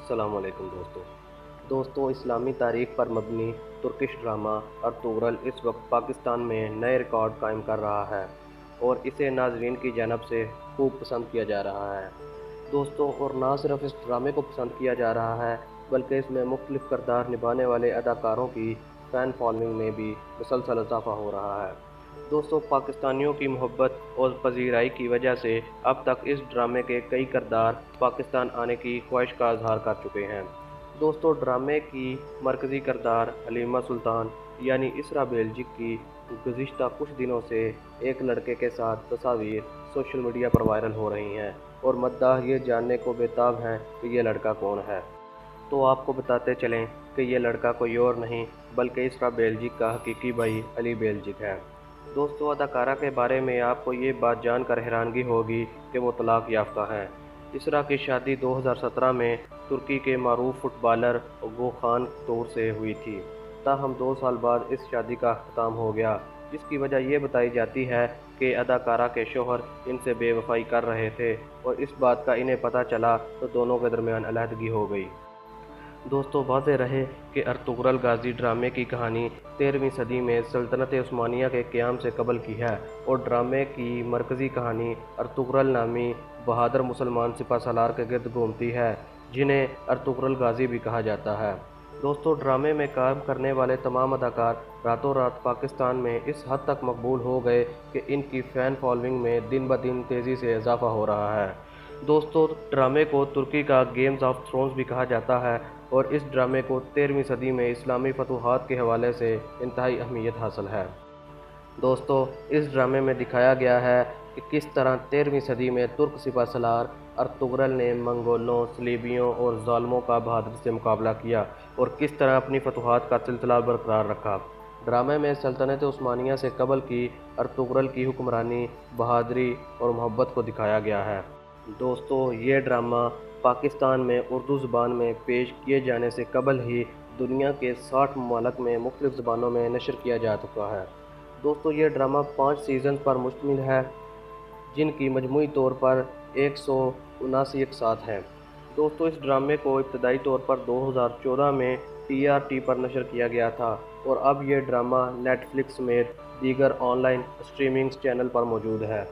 السلام علیکم دوستوں اسلامی تاریخ پر مبنی ترکش ڈرامہ ارطغرل اس وقت پاکستان میں نئے ریکارڈ قائم کر رہا ہے اور اسے ناظرین کی جانب سے خوب پسند کیا جا رہا ہے دوستوں، اور نہ صرف اس ڈرامے کو پسند کیا جا رہا ہے بلکہ اس میں مختلف کردار نبھانے والے اداکاروں کی فین فالوئنگ میں بھی مسلسل اضافہ ہو رہا ہے دوستوں، پاکستانیوں کی محبت اور پذیرائی کی وجہ سے اب تک اس ڈرامے کے کئی کردار پاکستان آنے کی خواہش کا اظہار کر چکے ہیں دوستوں، ڈرامے کی مرکزی کردار حلیمہ سلطان یعنی اسرا بیلجک کی گزشتہ کچھ دنوں سے ایک لڑکے کے ساتھ تصاویر سوشل میڈیا پر وائرل ہو رہی ہیں اور مداح یہ جاننے کو بےتاب ہیں کہ یہ لڑکا کون ہے۔ تو آپ کو بتاتے چلیں کہ یہ لڑکا کوئی اور نہیں بلکہ اسرا بیلجک کا حقیقی بھائی علی بیلجک ہے۔ دوستو، اداکارہ کے بارے میں آپ کو یہ بات جان کر حیرانگی ہوگی کہ وہ طلاق یافتہ ہیں۔ اسرا کی شادی 2017 میں ترکی کے معروف فٹ بالر گوخان تور سے ہوئی تھی، تاہم 2 سال بعد اس شادی کا اختتام ہو گیا، جس کی وجہ یہ بتائی جاتی ہے کہ اداکارہ کے شوہر ان سے بے وفائی کر رہے تھے اور اس بات کا انہیں پتہ چلا تو دونوں کے درمیان علیحدگی ہو گئی۔ دوستو، واضح رہے کہ ارطغرل غازی ڈرامے کی کہانی 13ویں صدی میں سلطنت عثمانیہ کے قیام سے قبل کی ہے اور ڈرامے کی مرکزی کہانی ارطغرل نامی بہادر مسلمان سپہ سالار کے گرد گھومتی ہے، جنہیں ارطغرل غازی بھی کہا جاتا ہے۔ دوستو، ڈرامے میں کام کرنے والے تمام اداکار راتوں رات پاکستان میں اس حد تک مقبول ہو گئے کہ ان کی فین فالوئنگ میں دن بدن تیزی سے اضافہ ہو رہا ہے۔ دوستو، ڈرامے کو ترکی کا گیمز آف تھرونز بھی کہا جاتا ہے اور اس ڈرامے کو 13ویں صدی میں اسلامی فتوحات کے حوالے سے انتہائی اہمیت حاصل ہے۔ دوستو، اس ڈرامے میں دکھایا گیا ہے کہ کس طرح 13ویں صدی میں ترک سپہ سالار ارطغرل نے منگولوں، صلیبیوں اور ظالموں کا بہادری سے مقابلہ کیا اور کس طرح اپنی فتوحات کا سلسلہ برقرار رکھا۔ ڈرامے میں سلطنت عثمانیہ سے قبل کی ارطغرل کی حکمرانی، بہادری اور محبت کو دکھایا گیا ہے۔ دوستو، یہ ڈرامہ پاکستان میں اردو زبان میں پیش کیے جانے سے قبل ہی دنیا کے 60 ممالک میں مختلف زبانوں میں نشر کیا جا چکا ہے۔ دوستو، یہ ڈرامہ 5 سیزنز پر مشتمل ہے، جن کی مجموعی طور پر 179 اقساط ہیں۔ دوستو، اس ڈرامے کو ابتدائی طور پر 2014 میں TRT پر نشر کیا گیا تھا اور اب یہ ڈرامہ نیٹ فلکس سمیت دیگر آن لائن اسٹریمنگ چینل پر موجود ہے۔